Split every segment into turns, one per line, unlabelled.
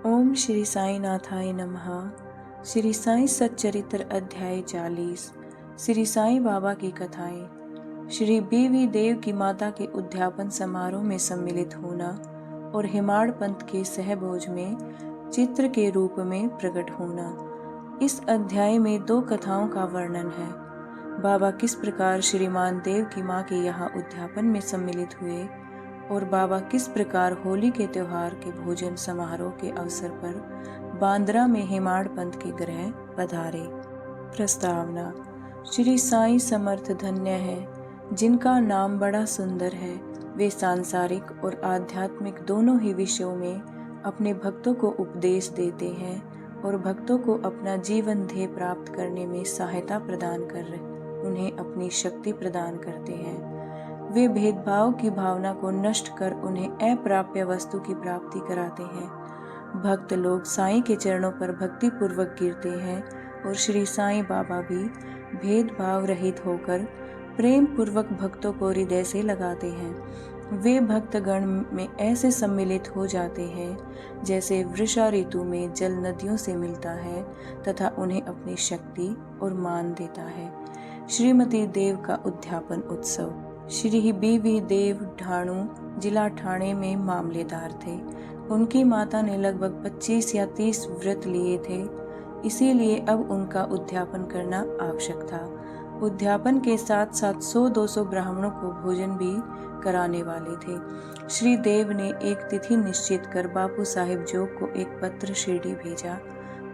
ओम श्री साई नाथाय नमः। श्री साई सच्चरित्र अध्याय 40। श्री साई बाबा की कथाएं। श्री बीवी देव की माता के उद्यापन समारोह में सम्मिलित होना और हिमाड़ पंथ के सहभोज में चित्र के रूप में प्रकट होना। इस अध्याय में 2 कथाओं का वर्णन है। बाबा किस प्रकार श्रीमान देव की माँ के यहाँ उद्यापन में सम्मिलित हुए और बाबा किस प्रकार होली के त्योहार के भोजन समारोह के अवसर पर बांद्रा में हिमाड़ पंथ के गृह पधारे। प्रस्तावना। श्री साई समर्थ धन्य है जिनका नाम बड़ा सुंदर है। वे सांसारिक और आध्यात्मिक दोनों ही विषयों में अपने भक्तों को उपदेश देते हैं और भक्तों को अपना जीवन ध्येय प्राप्त करने में सहायता प्रदान कर उन्हें अपनी शक्ति प्रदान करते हैं। वे भेदभाव की भावना को नष्ट कर उन्हें अप्राप्य वस्तु की प्राप्ति कराते हैं। भक्त लोग साईं के चरणों पर भक्ति पूर्वक गिरते हैं और श्री साईं बाबा भी भेदभाव रहित होकर प्रेम पूर्वक भक्तों को हृदय से लगाते हैं। वे भक्तगण में ऐसे सम्मिलित हो जाते हैं जैसे वर्षा ऋतु में जल नदियों से मिलता है तथा उन्हें अपनी शक्ति और मान देता है। श्रीमती देव का उद्यापन उत्सव। श्री बीवी देव ढाणू जिला ठाणे में मामलेदार थे। उनकी माता ने लगभग 25 या 30 व्रत लिए थे, इसीलिए अब उनका उद्यापन करना आवश्यक था। उद्यापन के साथ साथ 100-200 ब्राह्मणों को भोजन भी कराने वाले थे। श्री देव ने एक तिथि निश्चित कर बापू साहिब जोग को एक पत्र शिरडी भेजा।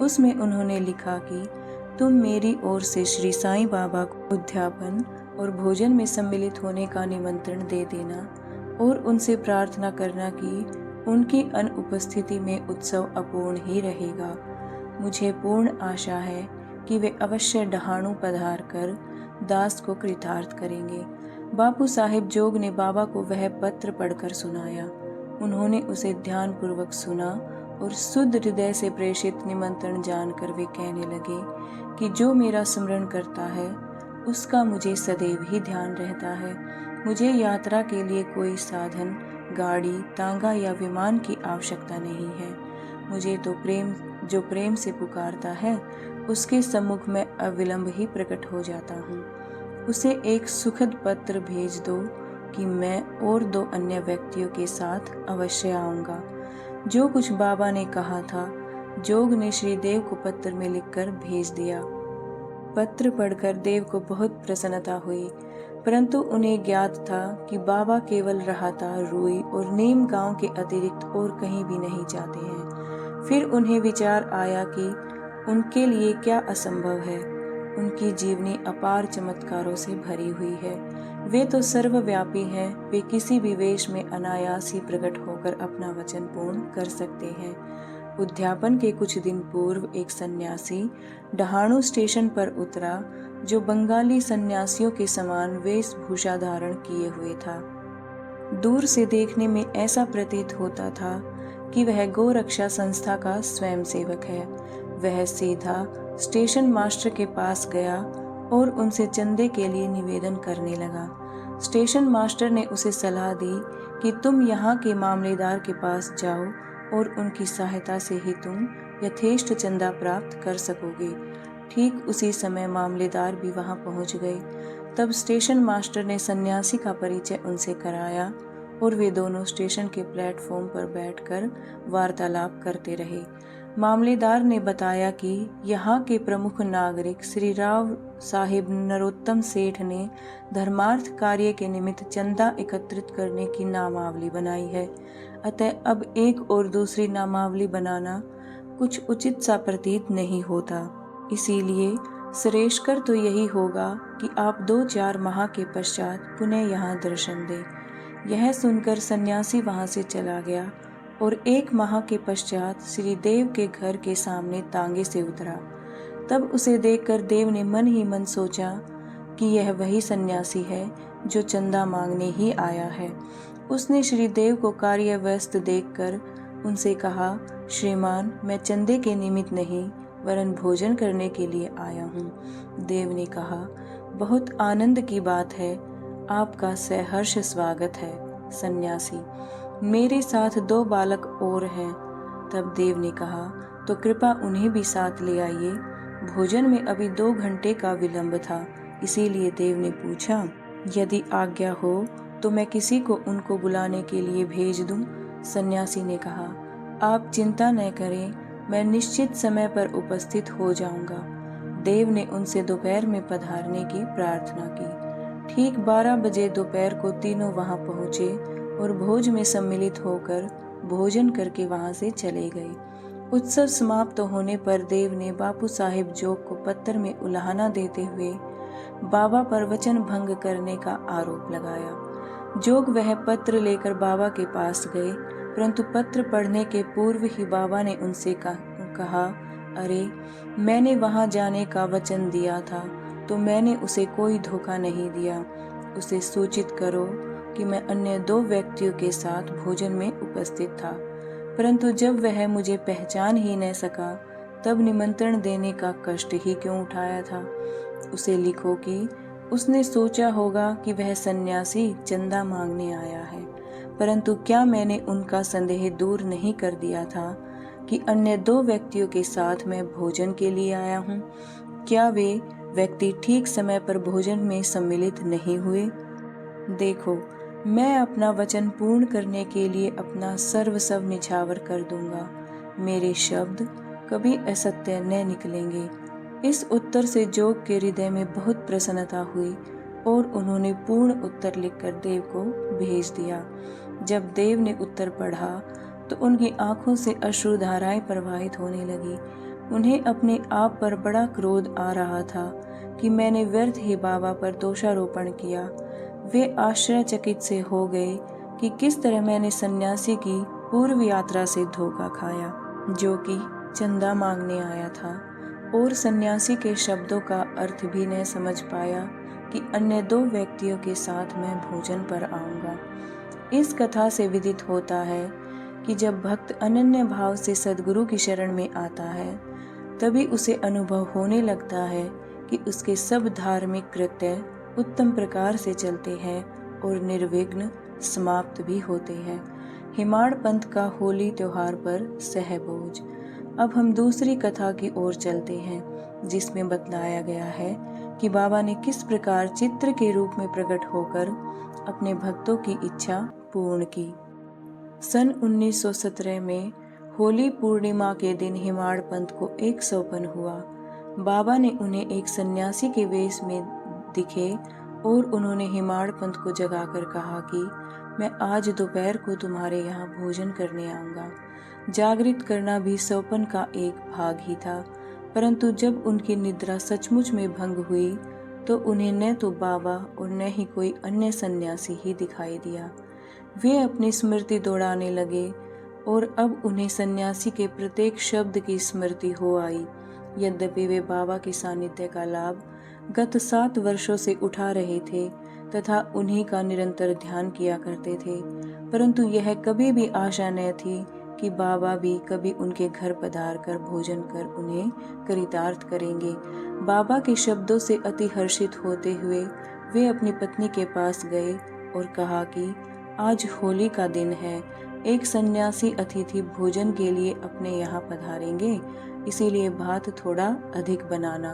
उसमें उन्होंने लिखा कि तुम मेरी ओर से श्री साईं बाबा को उद्यापन और भोजन में सम्मिलित होने का निमंत्रण दे देना और उनसे प्रार्थना करना कि उनकी अनुपस्थिति में उत्सव अपूर्ण ही रहेगा। मुझे पूर्ण आशा है कि वे अवश्य ढाणू पधार कर दास को कृतार्थ करेंगे। बापू साहिब जोग ने बाबा को वह पत्र पढ़कर सुनाया। उन्होंने उसे ध्यान पूर्वक सुना और शुद्ध हृदय से प्रेषित निमंत्रण जानकर वे कहने लगे कि जो मेरा स्मरण करता है उसका मुझे सदैव ही ध्यान रहता है। मुझे यात्रा के लिए कोई साधन, गाड़ी, तांगा या विमान की आवश्यकता नहीं है। मुझे तो जो प्रेम से पुकारता है उसके सम्मुख में अविलंब ही प्रकट हो जाता हूँ। उसे एक सुखद पत्र भेज दो कि मैं और 2 अन्य व्यक्तियों के साथ अवश्य आऊँगा। जो कुछ बाबा ने कहा था जोग ने श्री देव को पत्र में लिखकर भेज दिया। पत्र पढ़कर देव को बहुत प्रसन्नता हुई, परंतु उन्हें ज्ञात था कि बाबा केवल राहता, रूई और नीम गांव के अतिरिक्त और कहीं भी नहीं जाते हैं। फिर उन्हें विचार आया कि उनके लिए क्या असंभव है। उनकी जीवनी अपार चमत्कारों से भरी हुई है। वे तो सर्वव्यापी हैं। वे किसी भी वेश में अनायास ही प्रकट होकर अपना वचन पूर्ण कर सकते हैं। उद्यापन के कुछ दिन पूर्व एक सन्यासी ढाणू स्टेशन पर उतरा जो बंगाली सन्यासियों के समान वेशभूषा धारण किए हुए था। दूर से देखने में ऐसा प्रतीत होता था कि वह गोरक्षा संस्था का स्वयंसेवक है। वह सीधा स्टेशन मास्टर के पास गया और उनसे चंदे के लिए निवेदन करने लगा। स्टेशन मास्टर ने उसे सलाह दी कि तुम यहाँ के मामलेदार के पास जाओ और उनकी सहायता से ही तुम यथेष्ट चंदा प्राप्त कर सकोगे। ठीक उसी समय मामलेदार भी वहां पहुंच गए। तब स्टेशन मास्टर ने सन्यासी का परिचय उनसे कराया और वे दोनों स्टेशन के प्लेटफॉर्म पर बैठकर वार्तालाप करते रहे। मामलेदार ने बताया कि यहाँ के प्रमुख नागरिक श्री राव साहिब नरोत्तम सेठ ने धर्मार्थ कार्य के निमित्त चंदा एकत्रित करने की नामावली बनाई है। अतः अब एक और दूसरी नामावली बनाना कुछ उचित सा प्रतीत नहीं होता। इसीलिए श्रेष्ठकर तो यही होगा कि आप 2-4 माह के पश्चात पुनः यहाँ दर्शन दें। यह सुनकर सन्यासी वहाँ से चला गया और 1 माह के पश्चात श्री देव के घर के सामने तांगे से उतरा। तब उसे देखकर देव ने मन ही मन सोचा कि यह वही सन्यासी है जो चंदा मांगने ही आया है। उसने श्री देव को कार्य व्यस्त देखकर उनसे कहा, श्रीमान, मैं चंदे के निमित्त नहीं वरन भोजन करने के लिए आया हूँ। देव ने कहा, बहुत आनंद की बात है, आपका सहर्ष स्वागत है। सन्यासी, मेरे साथ 2 बालक और हैं तब देव ने कहा, तो कृपा उन्हें भी साथ ले आइए। भोजन में अभी 2 घंटे का विलंब था, इसीलिए देव ने पूछा, यदि आज्ञा हो तो मैं किसी को उनको बुलाने के लिए भेज दूं? सन्यासी ने कहा, आप चिंता न करें, मैं निश्चित समय पर उपस्थित हो जाऊंगा। देव ने उनसे दोपहर में पधारने की प्रार्थना की। ठीक 12 बजे दोपहर को तीनों वहां पहुंचे और भोज में सम्मिलित होकर भोजन करके वहां से चले गए। उत्सव समाप्त होने पर देव ने बापू साहिब जोग को पत्थर में उलाहना देते हुए बाबा पर वचन भंग करने का आरोप लगाया। जोग वह पत्र लेकर बाबा के पास गए, परंतु पत्र पढ़ने के पूर्व ही बाबा ने उनसे कहा, अरे मैंने वहां जाने का वचन दिया था, तो मैंने उसे कोई धोखा नहीं दिया। उसे सूचित करो कि मैं अन्य 2 व्यक्तियों के साथ भोजन में उपस्थित था, परंतु जब वह मुझे पहचान ही न सका, तब निमंत्रण देने का कष्ट ही क्यों उठाया था। उसे लिखो कि उसने सोचा होगा कि वह सन्यासी चंदा मांगने आया है, परंतु क्या मैंने उनका संदेह दूर नहीं कर दिया था कि अन्य 2 व्यक्तियों के साथ मैं भोजन के लिए आया हूँ? क्या वे व्यक्ति ठीक समय पर भोजन में सम्मिलित नहीं हुए? देखो, मैं अपना वचन पूर्ण करने के लिए अपना सर्वस्व निछावर कर दूंगा। मेरे शब्द कभी असत्य न निकलेंगे। इस उत्तर से जोग के हृदय में बहुत प्रसन्नता हुई और उन्होंने पूर्ण उत्तर लिखकर देव को भेज दिया। जब देव ने उत्तर पढ़ा तो उनकी आंखों से अश्रुधाराएं प्रवाहित होने लगी। उन्हें अपने आप पर बड़ा क्रोध आ रहा था कि मैंने व्यर्थ ही बाबा पर दोषारोपण किया। वे आश्चर्यचकित से हो गए कि किस तरह मैंने सन्यासी की पूर्व यात्रा से धोखा खाया, जो कि चंदा मांगने आया था, और सन्यासी के शब्दों का अर्थ भी न समझ पाया कि अन्य 2 व्यक्तियों के साथ मैं भोजन पर आऊंगा। इस कथा से विदित होता है कि जब भक्त अनन्य भाव से सद्गुरु की शरण में आता है, तभी उसे अनुभव होने लगता है कि उसके सब धार्मिक कृत्य उत्तम प्रकार से चलते हैं और निर्विघ्न समाप्त भी होते हैं। हिमाड़ पंथ का होली त्योहार पर सहभोज। अब हम दूसरी कथा की ओर चलते हैं, जिसमें बतलाया गया है कि बाबा ने किस प्रकार चित्र के रूप में प्रकट होकर अपने भक्तों की इच्छा पूर्ण की। सन 1917 में होली पूर्णिमा के दिन हिमाड़ पंथ को एक सौपन हुआ। बाबा ने उन्हें एक सन्यासी के वेश में दिखे और उन्होंने हिमाड़ पंथ को जगाकर कहा कि मैं आज दोपहर को तुम्हारे यहाँ भोजन करने आऊँगा। जागृत करना भी सौपन का एक भाग ही था, परंतु जब उनकी निद्रा सचमुच में भंग हुई तो उन्हें न तो बाबा और न ही कोई अन्य सन्यासी ही दिखाई दिया। वे अपनी स्मृति दौड़ाने लगे और अब उन्हें सन्यासी के प्रत्येक शब्द की स्मृति हो आई। यद्यपि वे बाबा के सानिध्य का लाभ गत 7 वर्षों से उठा रहे थे तथा उन्हीं का निरंतर ध्यान किया करते थे, परंतु यह कभी भी आशा न थी कि बाबा भी कभी उनके घर पधार कर भोजन कर उन्हें कृतार्थ करेंगे। बाबा के शब्दों से अति हर्षित होते हुए वे अपनी पत्नी के पास गए और कहा कि आज होली का दिन है, एक सन्यासी अतिथि भोजन के लिए अपने यहाँ पधारेंगे, इसीलिए भात थोड़ा अधिक बनाना।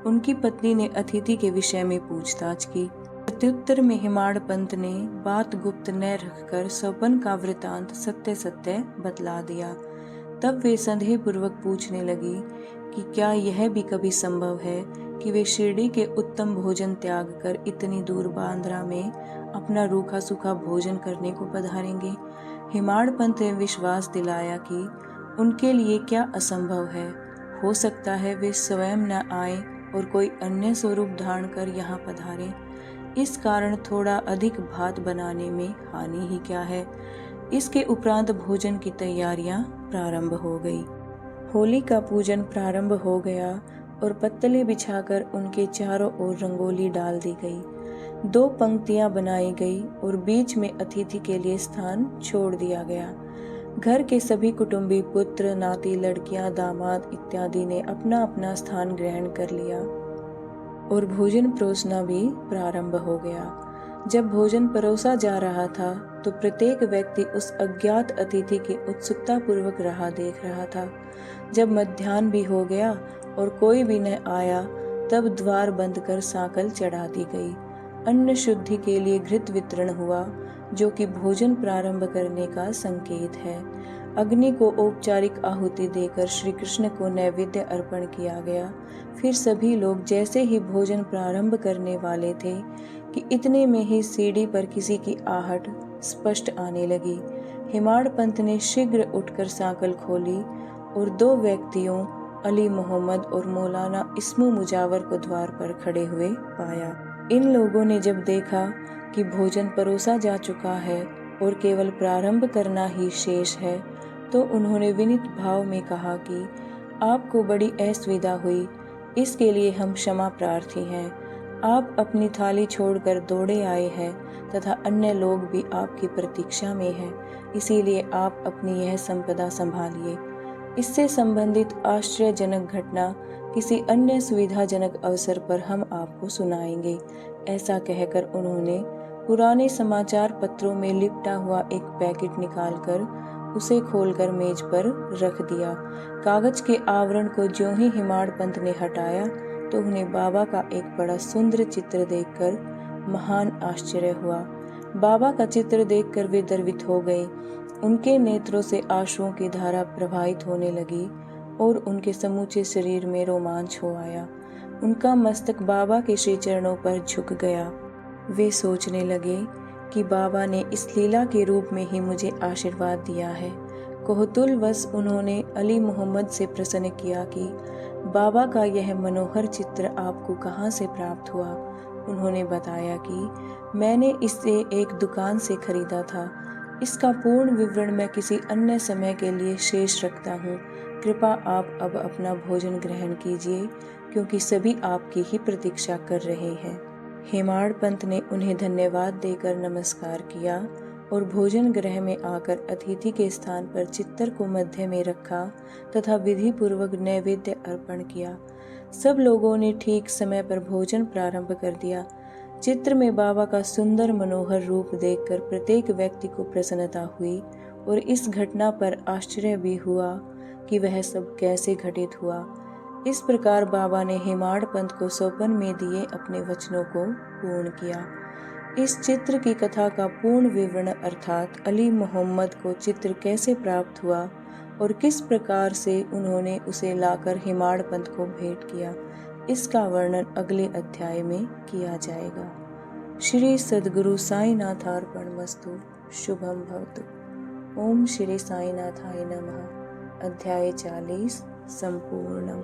उनकी पत्नी ने अतिथि के विषय में पूछताछ की। प्रत्युत्तर में हिमाड़ पंथ ने बात गुप्त न रखकर सौपन का वृतांत सत्य सत्य बतला दिया। तब वे संदेह पूर्वक पूछने लगी कि क्या यह भी कभी संभव है कि वे शिरडी के उत्तम भोजन त्याग कर इतनी दूर बांद्रा में अपना रूखा सूखा भोजन करने को पधारेंगे। हिमाड़ पंथ ने विश्वास दिलाया कि उनके लिए क्या असंभव है, हो सकता है वे स्वयं न आए और कोई अन्य स्वरूप धारण कर यहाँ पधारे। इस कारण थोड़ा अधिक भात बनाने में हानि ही क्या है। इसके उपरांत भोजन की तैयारियां प्रारंभ हो गई। होली का पूजन प्रारंभ हो गया और पत्तले बिछाकर उनके चारों ओर रंगोली डाल दी गई। 2 पंक्तियां बनाई गई और बीच में अतिथि के लिए स्थान छोड़ दिया गया। घर के सभी कुटुंबी पुत्र, नाती, लड़कियां, दामाद इत्यादि ने अपना अपना स्थान ग्रहण कर लिया और भोजन परोसना भी प्रारंभ हो गया। जब भोजन परोसा जा रहा था तो प्रत्येक व्यक्ति उस अज्ञात अतिथि की उत्सुकता पूर्वक राह देख रहा था। जब मध्याह्न भी हो गया और कोई भी न आया, तब द्वार बंद कर सांकल चढ़ा दी गई। अन्न शुद्धि के लिए घृत वितरण हुआ, जो कि भोजन प्रारंभ करने का संकेत है। अग्नि को औपचारिक आहुति देकर श्री कृष्ण को नैवेद्य अर्पण किया गया। फिर सभी लोग जैसे ही भोजन प्रारंभ करने वाले थे कि इतने में ही सीढ़ी पर किसी की आहट स्पष्ट आने लगी। हेमाड़ पंत ने शीघ्र उठकर सांकल खोली और 2 व्यक्तियों अली मोहम्मद और मौलाना इस्मू मुजावर को द्वार पर खड़े हुए पाया। इन लोगों ने जब देखा कि भोजन परोसा जा चुका है और केवल प्रारंभ करना ही शेष है, तो उन्होंने विनीत भाव में कहा कि आपको बड़ी असुविधा हुई, इसके लिए हम क्षमा प्रार्थी हैं। आप अपनी थाली छोड़कर दौड़े आए हैं तथा अन्य लोग भी आपकी प्रतीक्षा में हैं, इसीलिए आप अपनी यह संपदा संभालिए। इससे संबंधित आश्चर्यजनक घटना किसी अन्य सुविधाजनक अवसर पर हम आपको सुनाएंगे। ऐसा कहकर उन्होंने पुराने समाचार पत्रों में लिपटा हुआ एक पैकेट निकालकर उसे खोलकर मेज पर रख दिया। कागज के आवरण को ज्यों ही हेमाड़ पंत ने हटाया, तो उन्हें बाबा का एक बड़ा सुंदर चित्र देखकर महान आश्चर्य हुआ। बाबा का चित्र देखकर वे द्रवित हो गए। उनके नेत्रों से आंसुओं की धारा प्रवाहित होने लगी और उनके समूचे शरीर में रोमांच हो आया। उनका मस्तक बाबा के श्री चरणों पर झुक गया। वे सोचने लगे कि बाबा ने इस लीला के रूप में ही मुझे आशीर्वाद दिया है। कौतूहलवश उन्होंने अली मोहम्मद से प्रश्न किया कि बाबा का यह मनोहर चित्र आपको कहाँ से प्राप्त हुआ। उन्होंने बताया कि मैंने इसे एक दुकान से खरीदा था। इसका पूर्ण विवरण मैं किसी अन्य समय के लिए शेष रखता हूँ। कृपा आप अब अपना भोजन ग्रहण कीजिए, क्योंकि सभी आपकी ही प्रतीक्षा कर रहे हैं। हेमाड़ पंत ने उन्हें धन्यवाद देकर नमस्कार किया और भोजन गृह में आकर अतिथि के स्थान पर चित्तर को मध्य में रखा तथा विधि पूर्वक नैवेद्य अर्पण किया। सब लोगों ने ठीक समय पर भोजन प्रारंभ कर दिया। चित्र में बाबा का सुंदर मनोहर रूप देखकर प्रत्येक व्यक्ति को प्रसन्नता हुई और इस घटना पर आश्चर्य भी हुआ कि वह सब कैसे घटित हुआ। इस प्रकार बाबा ने हेमाड़ पंत को सौपन में दिए अपने वचनों को पूर्ण किया। इस चित्र की कथा का पूर्ण विवरण अर्थात अली मोहम्मद को चित्र कैसे प्राप्त हुआ और किस प्रकार से उन्होंने उसे लाकर हेमाड़ पंत को भेंट किया, इसका वर्णन अगले अध्याय में किया जाएगा। श्री सद्गुरु साईनाथार्पणमस्तु। शुभम भवतु। ओम श्री साईनाथाय नमः। अध्याय 40 संपूर्णम।